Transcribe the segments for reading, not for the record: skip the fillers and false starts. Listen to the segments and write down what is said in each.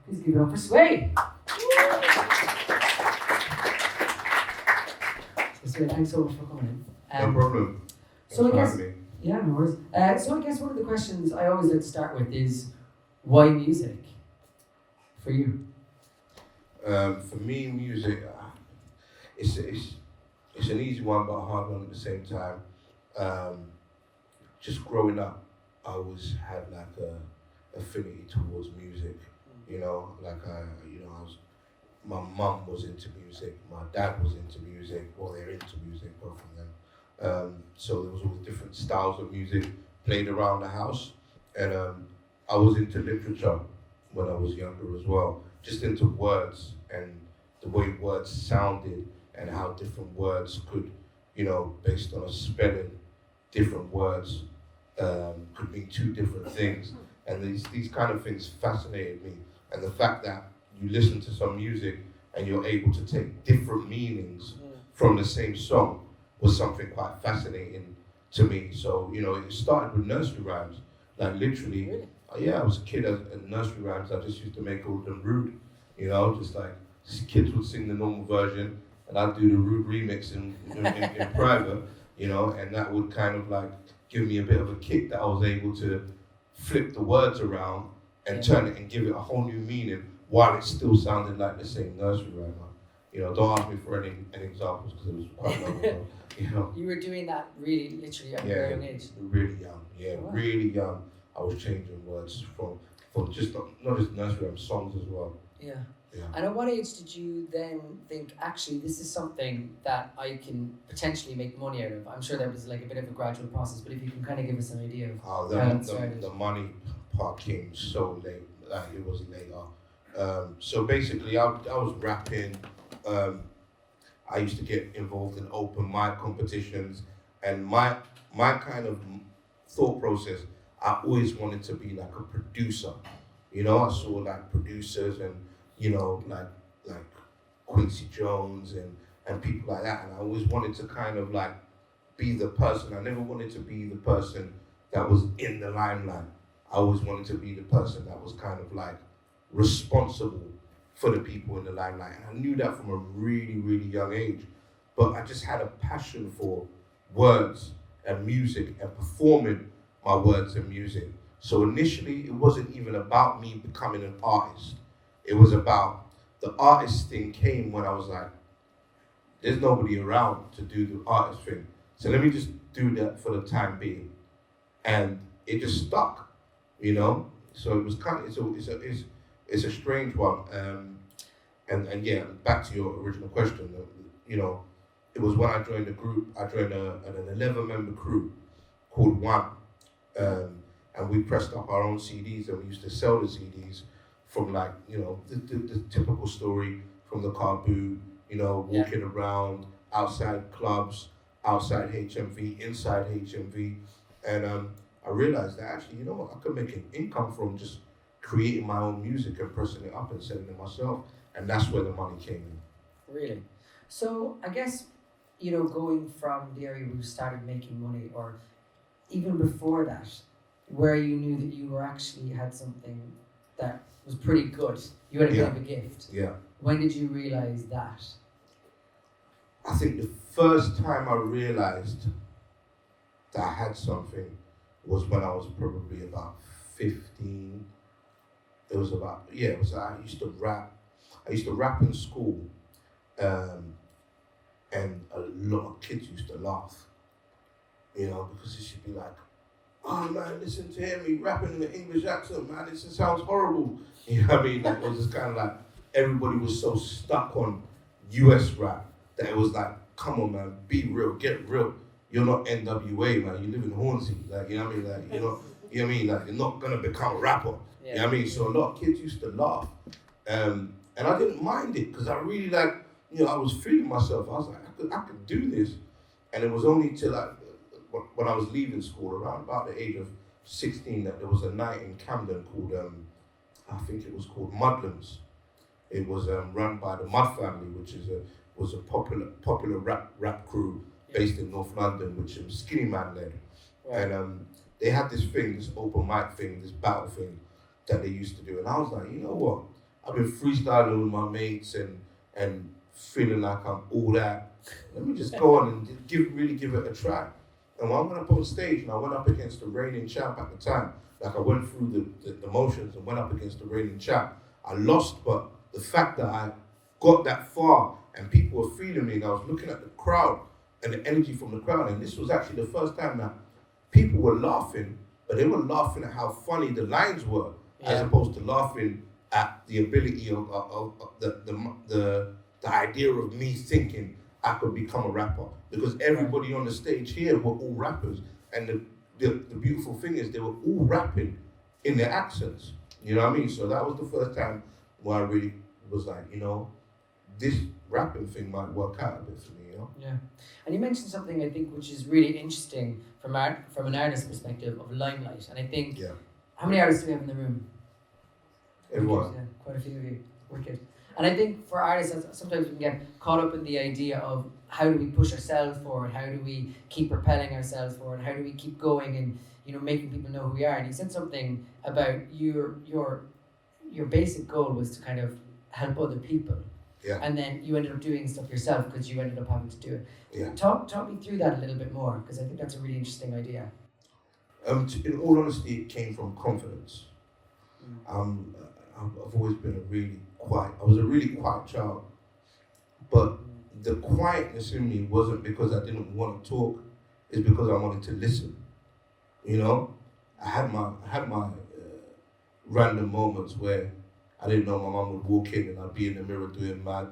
Please give it up for Sway. So Sway, thanks so much for coming in. No problem. So I guess, Thanks for having me. yeah, no worries. So I guess one of the questions I always like to start with is, why music for you? For me, music, it's an easy one but a hard one at the same time. Just growing up, I always had like a affinity towards music. You know, like I was. My mum was into music. My dad was into music. Well, they're into music, both of them. So there was all different styles of music played around the house, and I was into literature when I was younger as well. Just into words and the way words sounded and how different words could, based on a spelling, different words could mean two different things. And these kind of things fascinated me. And the fact that you listen to some music and you're able to take different meanings from the same song was something quite fascinating to me. So, it started with nursery rhymes. Like literally, Really? I was a kid at nursery rhymes. I just used to make all of them rude, just like kids would sing the normal version and I'd do the rude remix in private, and that would kind of like give me a bit of a kick that I was able to flip the words around and turn it and give it a whole new meaning while it still sounded like the same nursery rhyme. Don't ask me for any examples because it was quite long ago, You were doing that really literally at a very young age? Really young, Wow. really young. I was changing words from just not just nursery rhyme, songs as well. Yeah. Yeah. And at what age did you then think, actually, this is something that I can potentially make money out of? I'm sure there was like a bit of a gradual process, but if you can kind of give us an idea of how that started. The money part came so late, like it was later. So basically, I was rapping. I used to get involved in open mic competitions, and my kind of thought process, I always wanted to be like a producer. I saw like producers and like Quincy Jones and people like that, and I always wanted to kind of like be the person. I never wanted to be the person that was in the limelight. I always wanted to be the person that was kind of like responsible for the people in the limelight. And I knew that from a really, really young age. But I just had a passion for words and music and performing my words and music. So initially, it wasn't even about me becoming an artist. It was about the artist thing came when I was like, there's nobody around to do the artist thing. So let me just do that for the time being. And it just stuck, So it was kind of, it's a strange one. And yeah, back to your original question, it was when I joined the group. I joined an 11-member crew called One. And we pressed up our own CDs and we used to sell the CDs from like, the typical story from the car boot, walking around, outside clubs, outside HMV, inside HMV. And I realized that actually, I could make an income from just creating my own music and pressing it up and selling it myself. And that's where the money came in. Really? So I guess, going from the area where you started making money, or even before that, where you knew that you were actually had something that was pretty good, you had a bit of a gift. Yeah. When did you realize that? I think the first time I realized that I had something was when I was probably about 15. I used to rap. I used to rap in school, and a lot of kids used to laugh, because it should be like, oh man, listen to him, he rapping in an English accent, man, this sounds horrible. You know what I mean? Like, it was just kind of like, everybody was so stuck on US rap that it was like, come on man, be real, get real. You're not NWA, man, you live in Hornsey, like, you know what I mean? Like, you know what I mean? Like, you're not gonna become a rapper. Yeah. You know what I mean? So a lot of kids used to laugh. And I didn't mind it, because I really I was feeling myself. I was like, I could do this. And it was only till when I was leaving school, around about the age of 16, that there was a night in Camden called, I think it was called Mudlands. It was run by the Mud Family, which was a popular rap crew based in North London, which Skinny Man led. Right. And they had this thing, this open mic thing, this battle thing that they used to do. And I was like, you know what? I've been freestyling with my mates and feeling like I'm all that. Let me just go on and really give it a try. And when I went up on stage and I went up against the reigning champ at the time, like I went through the motions and went up against the reigning champ, I lost, but the fact that I got that far and people were feeling me and I was looking at the crowd and the energy from the crowd, and this was actually the first time that people were laughing, but they were laughing at how funny the lines were, as opposed to laughing at the ability of the idea of me thinking I could become a rapper. Because everybody on the stage here were all rappers, and the beautiful thing is they were all rapping in their accents. You know what I mean? So that was the first time where I really was like, you know, this rapping thing might work out a bit for me, you know? Yeah. And you mentioned something I think which is really interesting from an artist's perspective of limelight. And I think, how many artists do we have in the room? Everyone. Yeah, quite a few of you. Wicked. And I think for artists, sometimes we can get caught up in the idea of how do we push ourselves forward? How do we keep propelling ourselves forward? How do we keep going and, you know, making people know who we are? And you said something about your basic goal was to kind of help other people. Yeah. And then you ended up doing stuff yourself because you ended up having to do it. Yeah. Talk me through that a little bit more, because I think that's a really interesting idea. In all honesty, it came from confidence. I've always been I was a really quiet child, but the quietness in me wasn't because I didn't want to talk, it's because I wanted to listen. You know, I had my random moments where I didn't know my mum would walk in and I'd be in the mirror doing mad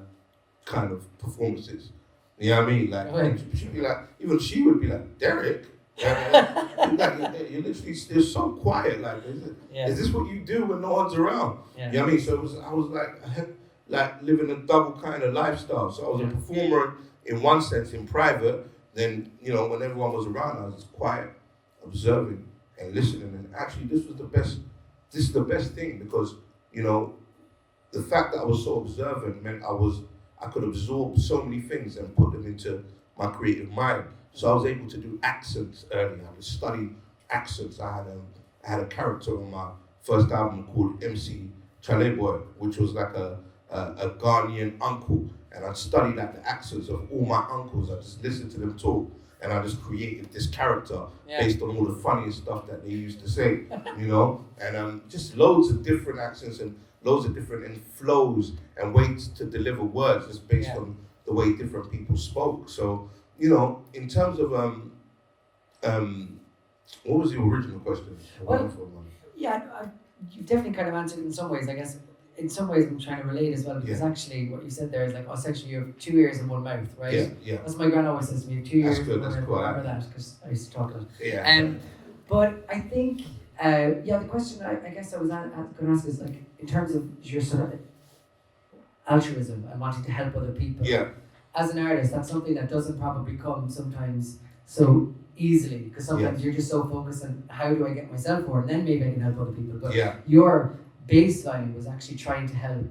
kind of performances. You know what I mean? Like, she'd be like, even she would be like, Derek, like, you're literally still so quiet. Like, is this what you do when no one's around? Yeah. You know what I mean? So I was like living a double kind of lifestyle. So I was a performer in one sense, in private. Then, you know, when everyone was around, I was just quiet, observing and listening. And actually, this is the best thing, because, you know, the fact that I was so observant meant I could absorb so many things and put them into my creative mind. So I was able to do accents early. I would study accents. I had a character on my first album called MC Chaleboy, which was like a Ghanaian uncle. And I'd study like the accents of all my uncles. I just listened to them talk, and I just created this character based on all the funniest stuff that they used to say, you know? And just loads of different accents and loads of different flows and ways to deliver words just based on the way different people spoke. So, you know, in terms of what was the original question? You've definitely kind of answered it in some ways. I guess in some ways I'm trying to relate as well, because actually what you said there is like, essentially you have 2 ears and 1 mouth, right? Yeah. That's what my grand always says to me. 2 ears and 1 mouth. That's cool. I remember that because I used to talk a lot. Yeah. But I think, the question I guess I was going to ask is, like, in terms of your sort of altruism and wanting to help other people. Yeah. As an artist, that's something that doesn't probably come sometimes so easily, because sometimes you're just so focused on how do I get myself forward, and then maybe I can help other people. But your baseline was actually trying to help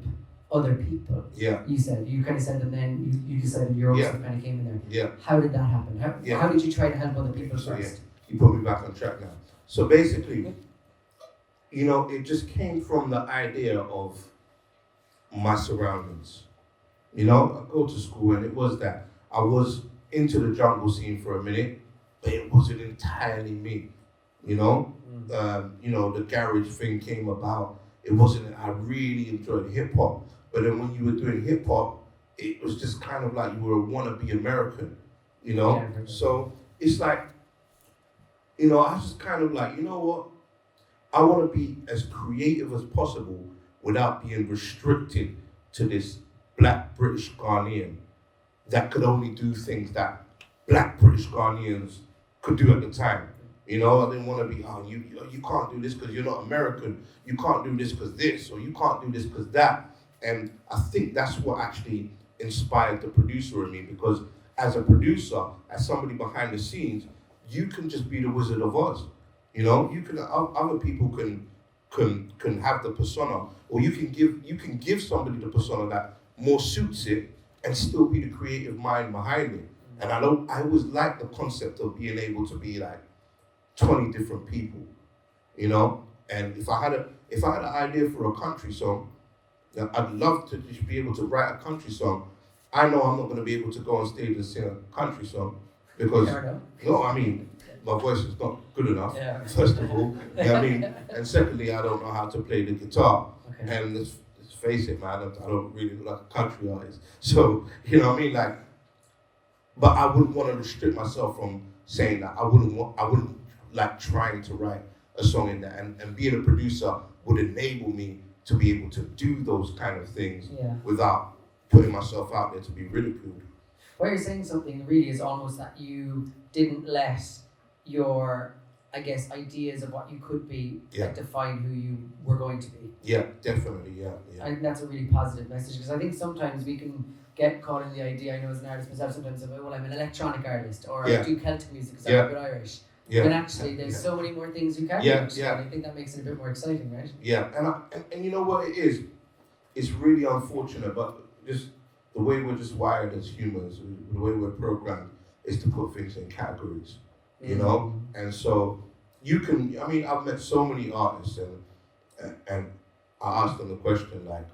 other people. Yeah. You kind of said, and then you decided your own stuff kind of came in there. Yeah. How did that happen? How did you try to help other people first? You put me back on track now. So basically, you know, it just came from the idea of my surroundings. You know, I go to school and it was that. I was into the jungle scene for a minute, but it wasn't entirely me. You know, the garage thing came about. It wasn't, I really enjoyed hip hop. But then when you were doing hip hop, it was just kind of like you were a wannabe American, you know? Yeah, so it's like, you know, I was just kind of like, you know what? I want to be as creative as possible without being restricted to this Black British Ghanaian that could only do things that Black British Ghanaians could do at the time. You know, I didn't want to be, you can't do this because you're not American. You can't do this because this, or you can't do this because that. And I think that's what actually inspired the producer in me, because as a producer, as somebody behind the scenes, you can just be the Wizard of Oz. You know, you can, other people can have the persona, or you can give somebody the persona that more suits it and still be the creative mind behind it. And I always like the concept of being able to be like 20 different people, you know? And if I had an idea for a country song, You know, I'd love to just be able to write a country song. I know I'm not going to be able to go on stage and sing a country song because, no, I mean, my voice is not good enough, first of all. You know what I mean? And secondly, I don't know how to play the guitar. Okay. And let's face it, man, I don't really look like a country artist. So, you know what I mean? Like, but I wouldn't want to restrict myself from saying that. I wouldn't like trying to write a song in that. And being a producer would enable me to be able to do those kind of things without putting myself out there to be ridiculed. What you're saying something really is almost that you didn't let your, I guess, ideas of what you could be like, define who you were going to be. Yeah, definitely, yeah. I think that's a really positive message, because I think sometimes we can get caught in the idea, I know as an artist myself sometimes, of, well, I'm an electronic artist, or I do Celtic music because I'm a bit Irish. Yeah. But actually there's so many more things you can do. And I think that makes it a bit more exciting, right? Yeah, and you know what it is? It's really unfortunate, but just the way we're just wired as humans, the way we're programmed, is to put things in categories, you know? And so you can, I mean, I've met so many artists and I asked them the question like,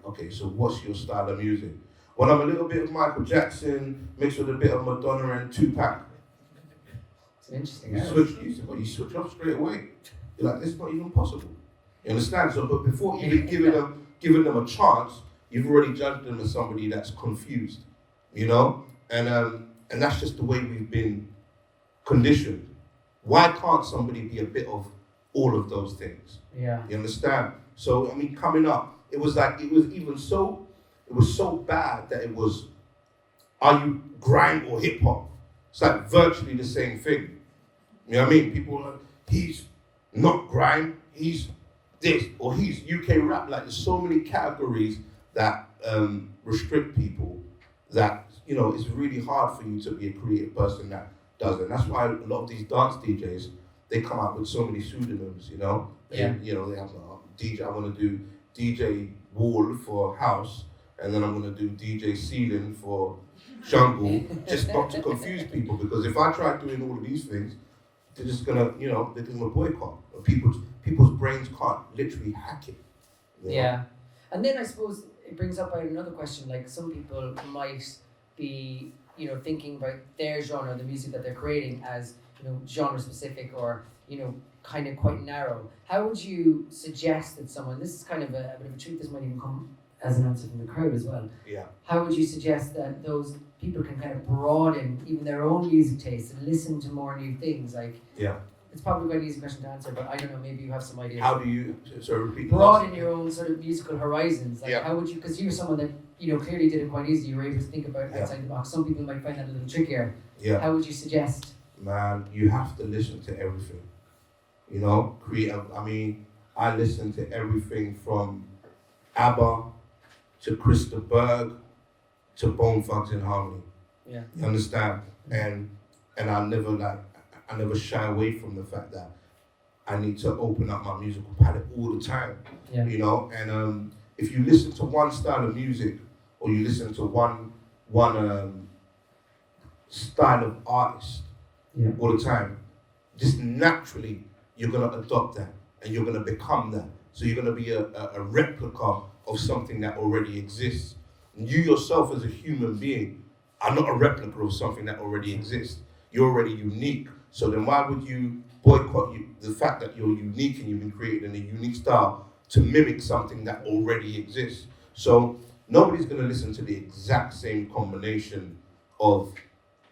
okay, so what's your style of music? Well, I'm a little bit of Michael Jackson mixed with a bit of Madonna and Tupac. It's an interesting you switch off straight away. You're like, it's not even possible. You understand? So, but before even giving them a chance, you've already judged them as somebody that's confused, you know? And that's just the way we've been conditioned. Why can't somebody be a bit of all of those things? Yeah. You understand? So, I mean, coming up, it was so bad that it was, are you grime or hip hop? It's like virtually the same thing. You know what I mean? People are like, he's not grime, he's this, or he's UK rap. Like, there's so many categories that restrict people that, you know, it's really hard for you to be a creative person that does it. And that's why a lot of these dance DJs, they come out with so many pseudonyms, you know? And, you know, they have DJ, I want to do DJ Wall for house, and then I'm going to do DJ Ceiling for jungle, just not to confuse people, because if I try doing all of these things, they're just going to, you know, they're going to boycott. People's brains can't literally hack it. You know? Yeah. And then I suppose it brings up another question, like some people might be, you know, thinking about their genre, the music that they're creating as, you know, genre specific or, you know, kind of quite narrow. How would you suggest that someone, this is kind of a bit of a treat, this might even come as an answer from the crowd as well. Yeah. How would you suggest that those people can kind of broaden even their own music taste and listen to more new things? Like, it's probably quite an easy question to answer, but I don't know, maybe you have some ideas. How do you, repeat broaden your own sort of musical horizons? Like, how would you, because you're someone that, you know, clearly did it quite easy, you were able to think about outside the box. Some people might find that a little trickier. Yeah. How would you suggest? Man, you have to listen to everything. You know, I listen to everything from ABBA to Krista Berg to Bone Thugs and Harmony. Yeah. You understand? And I never shy away from the fact that I need to open up my musical palette all the time. Yeah. You know, and if you listen to one style of music or you listen to one style of artist all the time, just naturally you're gonna adopt that and you're gonna become that. So you're gonna be a replica of something that already exists. And you yourself as a human being are not a replica of something that already exists. You're already unique. So then why would you boycott the fact that you're unique and you've been created in a unique style to mimic something that already exists? So nobody's gonna listen to the exact same combination of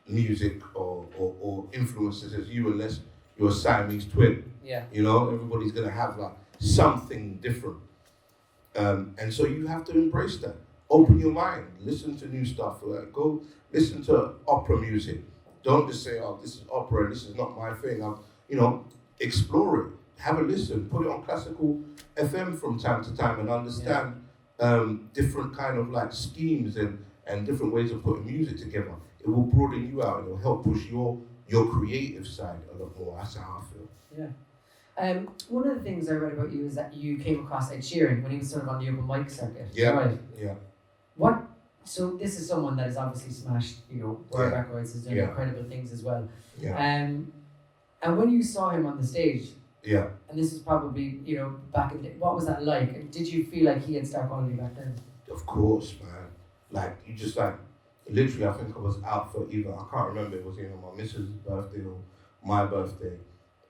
music or influences as you unless you're a Siamese twin. Yeah. You know, everybody's gonna have like something different. And so you have to embrace that. Open your mind, listen to new stuff. Like, go listen to opera music. Don't just say, oh, this is opera, this is not my thing. You know, explore it, have a listen, put it on classical FM from time to time and understand different kind of like schemes and different ways of putting music together. It will broaden you out, it will help push your creative side a lot more. That's how I feel. Yeah. One of the things I read about you is that you came across Ed Sheeran when he was sort of on the open mic circuit. Yeah. Right? Yeah. So this is someone that has obviously smashed, you know, world records, has done incredible things as well. Yeah. And when you saw him on the stage, Yeah. And this is probably, back in the day. What was that like? And did you feel like he had star quality back then? Of course, man. Like, you just like, literally, I think I was out for either, I can't remember, it was either my missus' birthday or my birthday.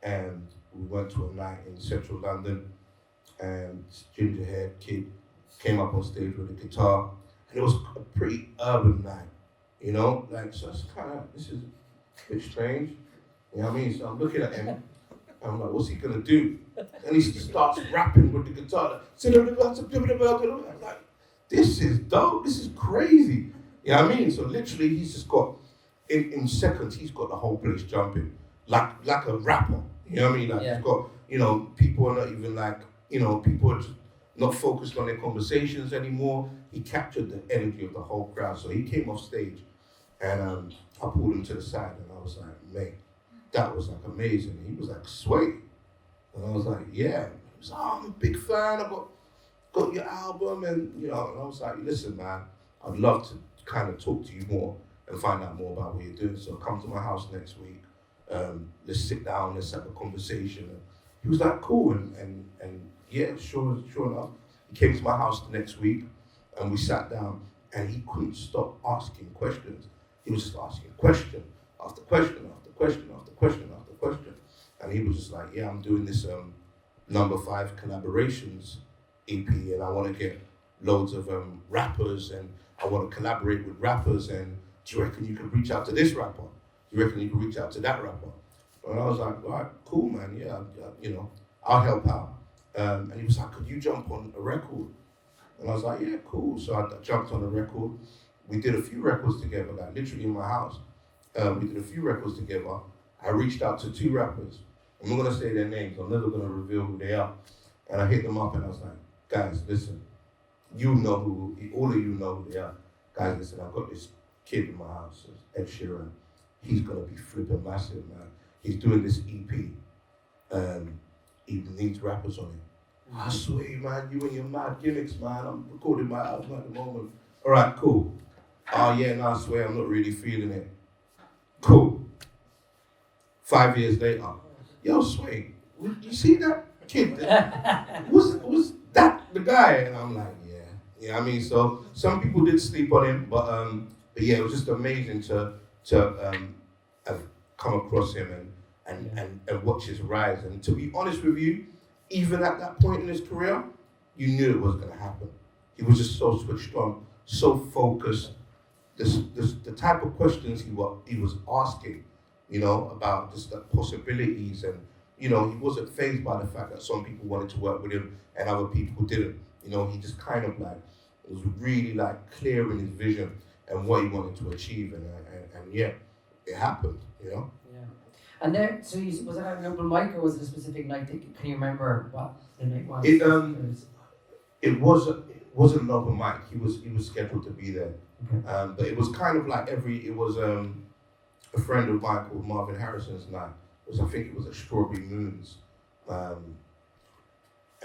And we went to a night in central London, and this ginger haired kid came up on stage with a guitar. And it was a pretty urban night, Like, so it's kind of, this is a bit strange. You know what I mean? So I'm looking at him, and I'm like, what's he gonna do? And he starts rapping with the guitar. I'm like, this is dope, this is crazy. You know what I mean? So literally he's just got, in seconds, he's got the whole place jumping. Like a rapper. You know what I mean? Like he's got, people are not even like, people are just not focused on their conversations anymore. He captured the energy of the whole crowd. So he came off stage, and I pulled him to the side, and I was like, mate, that was like amazing. And he was like, Sway. And I was like, yeah. He was like, I'm a big fan, I got your album, and and I was like, listen, man, I'd love to kind of talk to you more and find out more about what you're doing. So come to my house next week. Let's sit down, let's have a conversation. And he was like, cool, and yeah, sure enough. He came to my house the next week, and we sat down, and he couldn't stop asking questions. He was just asking question after question after question after question after question. And he was just like, yeah, I'm doing this number 5 collaborations EP, and I want to get loads of rappers, and I want to collaborate with rappers, and do you reckon you could reach out to this rapper? Do you reckon you could reach out to that rapper? And I was like, all right, cool, man, yeah, I'll help out. And he was like, could you jump on a record? And I was like, yeah, cool. So I jumped on a record. We did a few records together, like literally in my house. We did a few records together. I reached out to 2 rappers. I'm not gonna say their names, I'm never gonna reveal who they are. And I hit them up, and I was like, guys, listen, all of you know who they are. Guys, listen, I've got this kid in my house, Ed Sheeran. He's gonna be flipping massive, man. He's doing this EP. He needs rappers on it. I swear, man, you and your mad gimmicks, man. I'm recording my album at the moment. All right, cool. Oh yeah, no, I swear, I'm not really feeling it. Cool. 5 years later, yo, Sway, you see that kid? Was that the guy? And I'm like, yeah. You know what I mean? So some people did sleep on him, but yeah, it was just amazing to have come across him and watch his rise. And to be honest with you, even at that point in his career, you knew it was going to happen. He was just so switched on, so focused. The type of questions he was asking, about just the possibilities, and he wasn't fazed by the fact that some people wanted to work with him and other people didn't. He just kind of like was really like clear in his vision and what he wanted to achieve, and yeah, it happened. Yeah. And there, so was it at an open mic, or was it a specific night? Can you remember what the night was? It wasn't an open mic. He was scheduled to be there, okay. But it was kind of like it was a friend of mine called Marvin Harrison's night. I think it was at Strawberry Moons,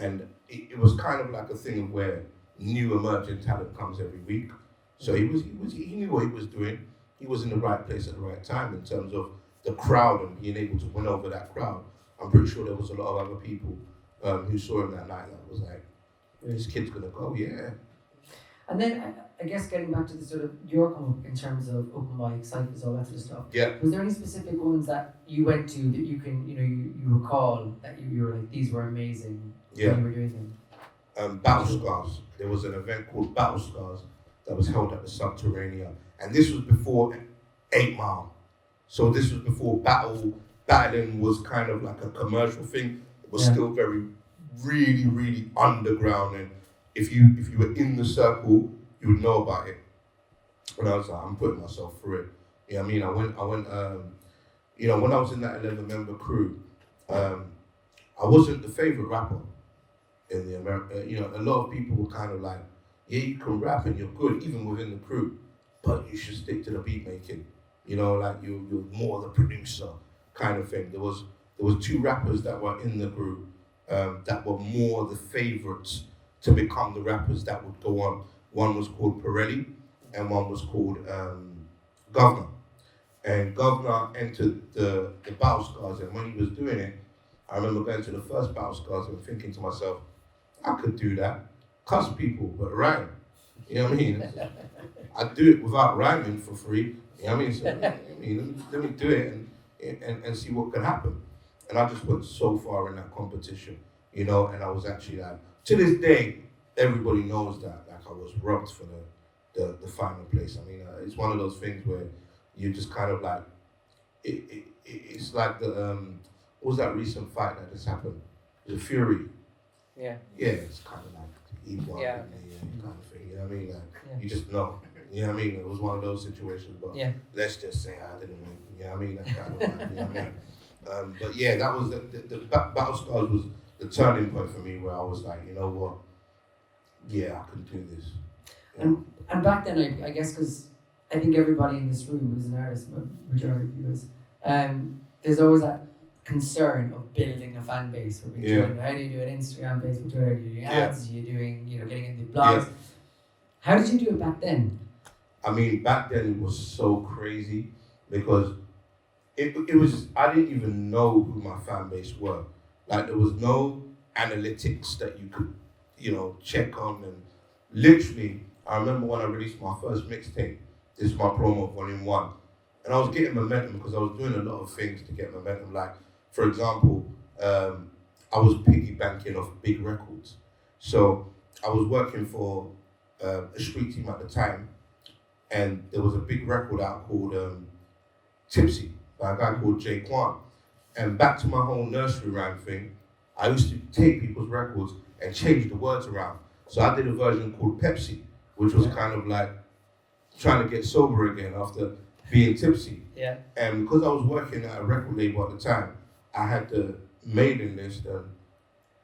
and it was kind of like a thing of where new emerging talent comes every week. So he knew what he was doing. He was in the right place at the right time in terms of the crowd and being able to win over that crowd. I'm pretty sure there was a lot of other people who saw him that night that was like, this kid's gonna go, yeah. And then I guess getting back to the sort of your come up in terms of open mic, cyphers, all that sort of stuff. Yeah. Was there any specific ones that you went to that you can, you recall that you were like, these were amazing when you were doing them? Battle Scars. There was an event called Battle Scars that was held at the Subterranean. And this was before 8 Mile. So this was before battling was kind of like a commercial thing. It was still very, really, really underground. And if you were in the circle, you would know about it. And I was like, I'm putting myself through it. You know what I mean? I went, when I was in that 11-member crew, I wasn't the favorite rapper in the America. A lot of people were kind of like, yeah, you can rap and you're good, even within the crew, but you should stick to the beat making. Like you're more the producer kind of thing. There was 2 rappers that were in the group that were more the favorites to become the rappers that would go on. One was called Pharrell and one was called Governor. And Governor entered the Battle Scars, and when he was doing it, I remember going to the first Battle Scars and thinking to myself, I could do that. Cuss people, but rhyme. You know what I mean? I'd do it without rhyming for free. You know what I mean? So, let me do it and see what can happen. And I just went so far in that competition, you know, and I was actually like, to this day, everybody knows that, like, I was robbed for the final place. I mean, it's one of those things where you just kind of like, it's like what was that recent fight that just happened? The Fury. Yeah. Yeah, it's kind of like he won, yeah. Kind of thing. You know what I mean? Like, you just know. You know what I mean? It was one of those situations, but let's just say I didn't win. You know what I mean? That kind of vibe, you know what I mean? But yeah, that was the Battle Scars was the turning point for me, where I was like, you know what? Yeah, I can do this. And back then, I guess, because I think everybody in this room who's an artist, majority of you is, there's always that concern of building a fan base. How do you do an Instagram, Facebook, Twitter? Are you doing ads? Are you doing, getting into blogs? Yeah. How did you do it back then? I mean, back then it was so crazy because it was, I didn't even know who my fan base were. Like, there was no analytics that you could, check on. And literally, I remember when I released my first mixtape, this is my promo, Volume 1. And I was getting momentum because I was doing a lot of things to get momentum. Like, for example, I was piggy banking off big records. So I was working for a street team at the time, and there was a big record out called Tipsy by a guy called Jay Kwan. And back to my whole nursery rhyme thing, I used to take people's records and change the words around. So I did a version called Pepsi, which was kind of like trying to get sober again after being tipsy. Yeah. And because I was working at a record label at the time, I had the mailing list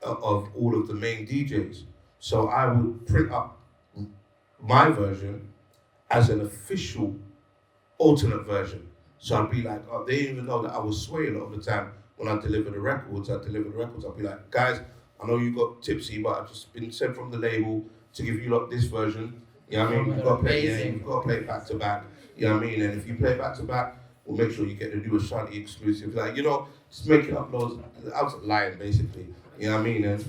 of all of the main DJs. So I would print up my version as an official alternate version. So I'd be like, they didn't even know that I was Sway a lot of the time. When I deliver the records, I'd be like, guys, I know you got tipsy, but I've just been sent from the label to give you lot this version. You know what I mean? You've got to play it back to back. You know what I mean? And if you play back to back, we'll make sure you get to do a Shanti exclusive. Like, just making up loads. I was lying, basically. You know what I mean? And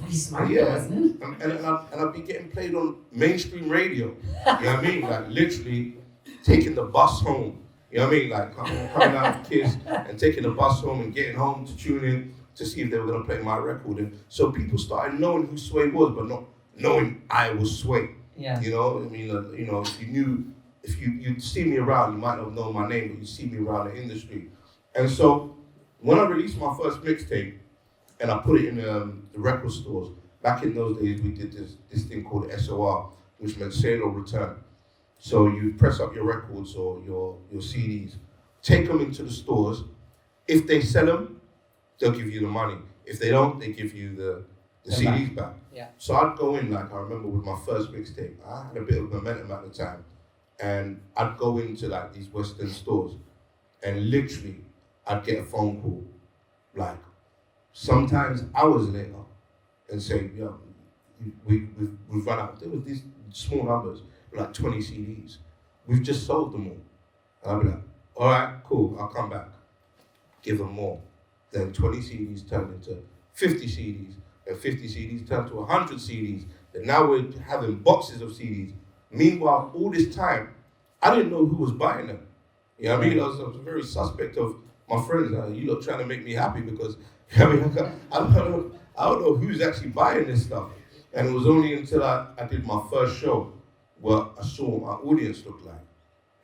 I'd be getting played on mainstream radio. You know what I mean? Like, literally taking the bus home. You know what I mean? Like, coming out with kids and taking the bus home and getting home to tune in to see if they were going to play my record. And so people started knowing who Sway was, but not knowing I was Sway. Yeah. You know? I mean, if you'd see me around, you might not know my name, but you see me around the industry. And so when I released my first mixtape and I put it in the record stores, back in those days we did this thing called SOR, which meant sale or return. So you press up your records or your CDs, take them into the stores. If they sell them, they'll give you the money. If they don't, they give you the CDs back. Yeah. So I'd go in, like I remember with my first mixtape, I had a bit of momentum at the time. And I'd go into like these Western stores and literally I'd get a phone call, like sometimes hours later, and say, yo, we've run out. There was these small numbers, like 20 CDs. We've just sold them all. And I'd be like, all right, cool, I'll come back. Give them more. Then 20 CDs turned into 50 CDs. And 50 CDs turned to 100 CDs. And now we're having boxes of CDs. Meanwhile, all this time, I didn't know who was buying them. You know what I mean? I was very suspect of my friends. You lot trying to make me happy because, I don't know who's actually buying this stuff. And it was only until I did my first show where I saw what my audience looked like.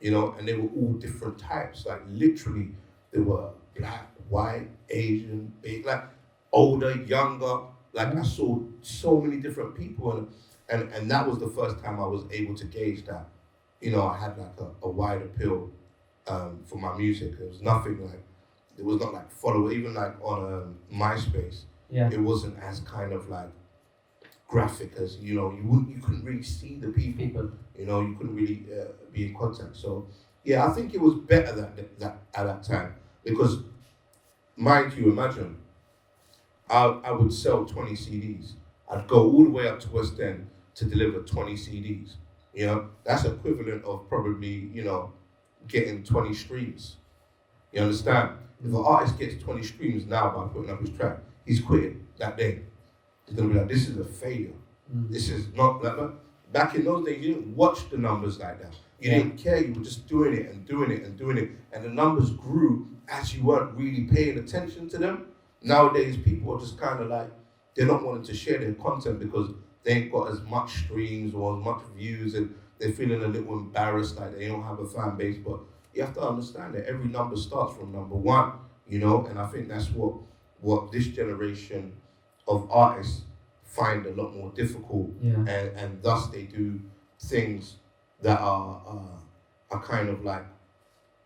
And they were all different types. Like literally, they were black, white, Asian, big, like older, younger. Like I saw so many different people. And that was the first time I was able to gauge that, I had like a wide appeal for my music. It was not like follow, even like on MySpace. Yeah. It wasn't as kind of like graphic as, you couldn't really see the people. You couldn't really be in contact. So yeah, I think it was better that at that time because, mind you, imagine, I would sell 20 CDs. I'd go all the way up to West End to deliver 20 CDs. That's equivalent of probably, getting 20 streams. You understand? If an artist gets 20 streams now by putting up his track, he's quitting that day. He's gonna be like, this is a failure. This is not like back in those days. You didn't watch the numbers like that. You didn't care. You were just doing it and doing it and doing it, and the numbers grew as you weren't really paying attention to them. Nowadays, people are just kind of like they're not wanting to share their content because they ain't got as much streams or as much views, and they're feeling a little embarrassed like they don't have a fan base. But you have to understand that every number starts from number one, you know. And I think that's what this generation of artists find a lot more difficult, and thus they do things that are kind of like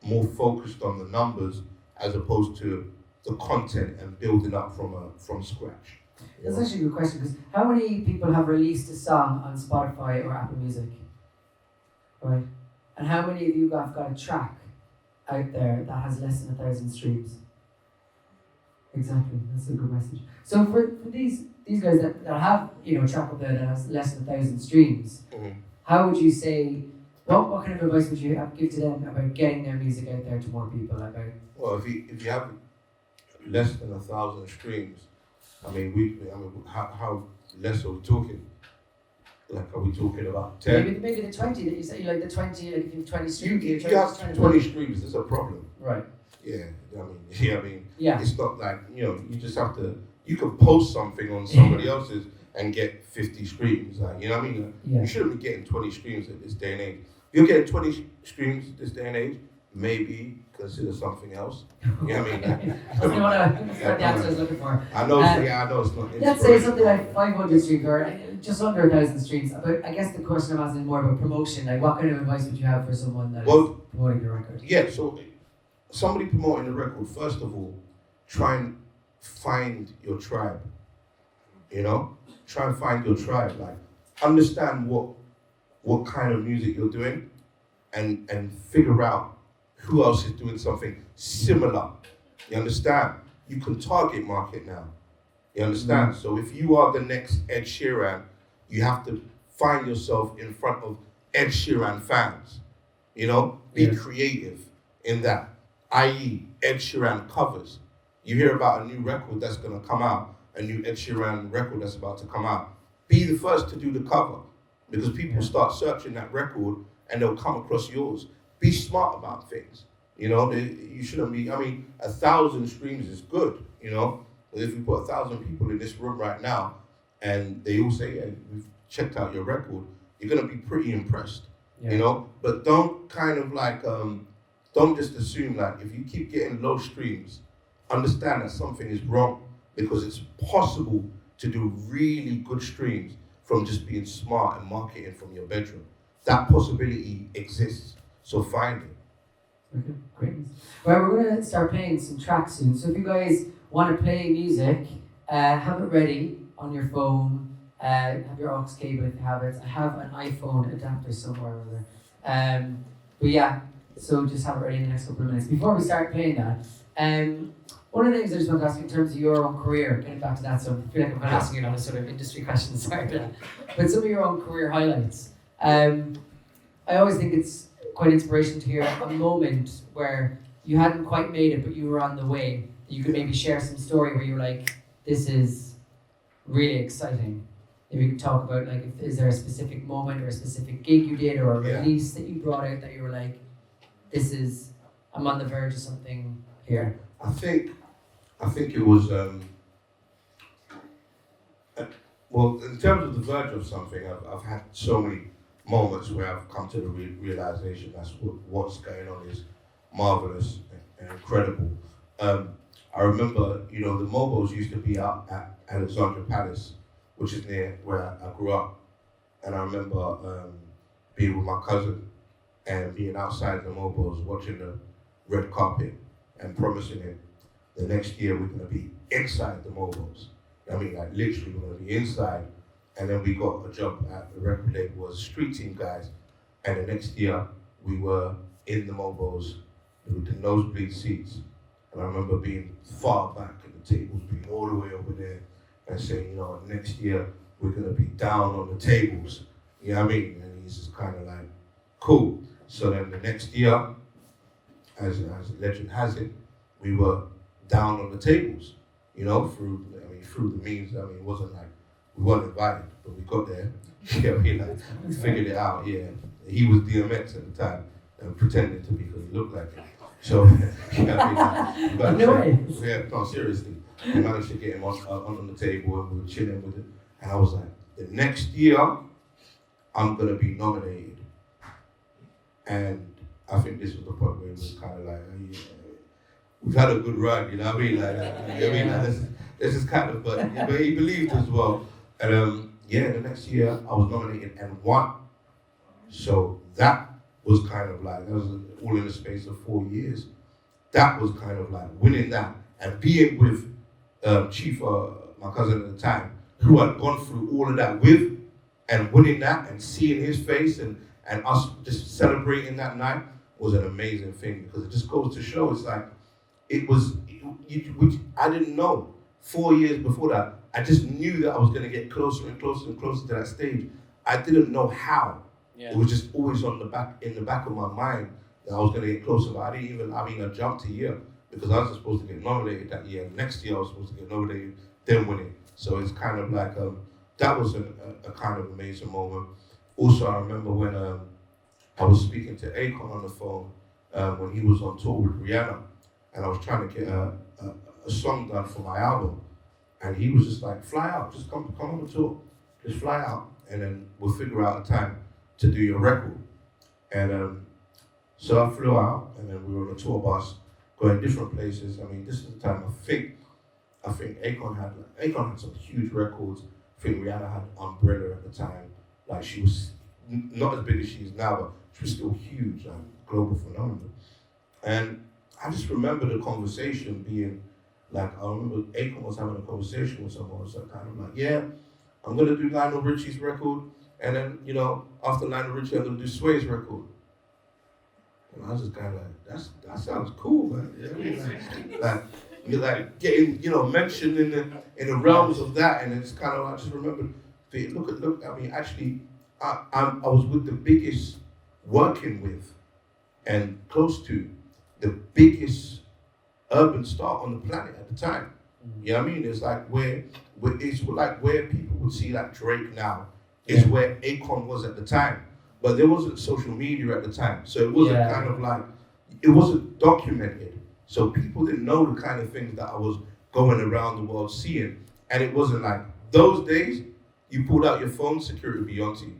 more focused on the numbers as opposed to the content and building up from scratch. That's actually a good question, because how many people have released a song on Spotify or Apple Music? Right. And how many of you have got a track out there that has less than 1,000 streams? Exactly, that's a good message. So for these guys that have, you know, a track up there that has less than 1,000 streams, how would you say, what kind of advice would you give to them about getting their music out there to more people? Well, if you have less than 1,000 streams, I mean, how less are we talking? Like, are we talking about 10? Maybe the 20 that you say, like the 20, like if you have 20 streams. If you have 20 streams, there's a problem. Right. Yeah, I mean, it's not like, you know, you just have to, you can post something on somebody else's and get 50 streams, like, you know what I mean? You shouldn't be getting 20 streams at this day and age. If you're getting 20 streams this day and age, maybe consider something else. You know what I mean? That's what the answer I was looking for. I know it's not. Let's say something like 500 streams or just under 1,000 streams. But I guess the question I'm asking is more about promotion. Like, what kind of advice would you have for someone that is promoting the record? Yeah, so somebody promoting the record, first of all, try and find your tribe. You know, try and find your tribe. Like, understand what kind of music you're doing, and figure out who else is doing something similar. You understand? You can target market now. You understand? So if you are the next Ed Sheeran, you have to find yourself in front of Ed Sheeran fans. You know, be creative in that. I.e., Ed Sheeran covers. You hear about a new record that's gonna come out, a new Ed Sheeran record that's about to come out. Be the first to do the cover, because people start searching that record and they'll come across yours. Be smart about things. You know, you shouldn't be, 1,000 streams is good, you know. But if we put 1,000 people in this room right now and they all say, yeah, we've checked out your record, you're gonna be pretty impressed, you know. But don't kind of like, don't just assume that if you keep getting low streams, understand that something is wrong, because it's possible to do really good streams from just being smart and marketing from your bedroom. That possibility exists, so find it. Okay, great. Well, we're going to start playing some tracks soon. So if you guys want to play music, have it ready on your phone. Have your aux cable if you have it. I have an iPhone adapter somewhere or other. But yeah, so just have it ready in the next couple of minutes. Before we start playing that, one of the things I just want to ask you in terms of your own career, getting back to that, so I feel like I'm asking you a lot of sort of industry questions, sorry for that. But some of your own career highlights. I always think it's quite inspirational to hear a moment where you hadn't quite made it, but you were on the way. You could maybe share some story where you were like, this is really exciting. Maybe you could talk about, like, is there a specific moment or a specific gig you did or a release that you brought out that you were like, I'm on the verge of something here. I think it was, well, in terms of the verge of something, I've had so many moments where I've come to the realization that's what's going on is marvelous and incredible. I remember, you know, the MOBOs used to be out at Alexandra Palace, which is near where I grew up. And I remember being with my cousin and being outside the MOBOs, watching the red carpet and promising it the next year we're gonna be inside the MOBOs. I mean, like, literally we're gonna be inside. And then we got a job at the record label as street team guys. And the next year we were in the MOBOs with the nosebleed seats. And I remember being far back and the tables being all the way over there and saying, you know, next year we're gonna be down on the tables. You know what I mean? And he's just kind of like, cool. So then the next year, as legend has it, we were down on the tables. you know, through the means. I mean, it wasn't like we weren't invited, but we got there. You know, we figured it out. Yeah, he was DMX at the time, and pretending to be because he looked like it. So, no, seriously, we managed to get him on the table, and we were chilling with it. And I was like, the next year, I'm gonna be nominated. And I think this was the point where it was kind of like, oh, yeah, we've had a good run, you know what I mean? This is kind of, but he believed as well. And the next year I was nominated and won. So that was kind of like, that was all in the space of 4 years. That was kind of like winning that and being with Chief, my cousin at the time, who had gone through all of that with and winning that and seeing his face and us just celebrating that night was an amazing thing because it just goes to show it's like, which I didn't know. 4 years before that, I just knew that I was gonna get closer and closer and closer to that stage. I didn't know how. Yeah. It was just always in the back of my mind that I was gonna get closer, but I jumped a year because I was supposed to get nominated that year. Next year I was supposed to get nominated, then win it. So it's kind of like, that was a kind of amazing moment. Also, I remember when I was speaking to Akon on the phone when he was on tour with Rihanna, and I was trying to get a song done for my album, and he was just like, fly out, just come on the tour, just fly out, and then we'll figure out a time to do your record. And so I flew out, and then we were on a tour bus, going different places. I mean, this is the time I think Akon had some huge records. I think Rihanna had Umbrella at the time. Like, she was not as big as she is now, but she was still huge, like global phenomenon. And I just remember the conversation being like, I remember Akon was having a conversation with someone, so kind of like, yeah, I'm gonna do Lionel Richie's record, and then, you know, after Lionel Richie, I'm gonna do Sway's record. And I was just kind of like, that sounds cool, man. You know what I mean? Like you're like getting, you know, mentioned in the realms of that, and it's kind of, I just remember, look. I mean, actually, I was with the biggest, working with, and close to the biggest urban star on the planet at the time. You know what I mean? It's like where people would see like Drake now is where Akon was at the time. But there wasn't social media at the time. So it wasn't kind of like, it wasn't documented. So people didn't know the kind of things that I was going around the world seeing. And it wasn't like, those days, you pulled out your phone, security would be onto you.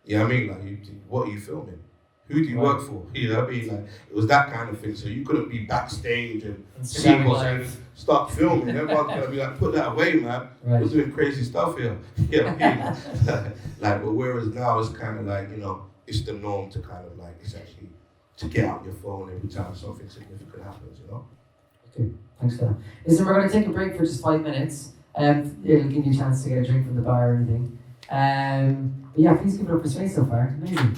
You know what I mean? Like, what are you filming? Who do you work for? You know what I mean? Like, it was that kind of thing. So you couldn't be backstage and see what's happening, start filming. Everyone's gonna be like, put that away, man. Right. We're doing crazy stuff here. You know what I mean? Like, but whereas now it's kind of like, you know, it's the norm to kind of like, it's actually to get out your phone every time something significant happens, you know? Okay, thanks for that. Listen, we're going to take a break for just 5 minutes. It'll give you a chance to get a drink from the bar or anything. But yeah, please give it up for Sway so far. Amazing.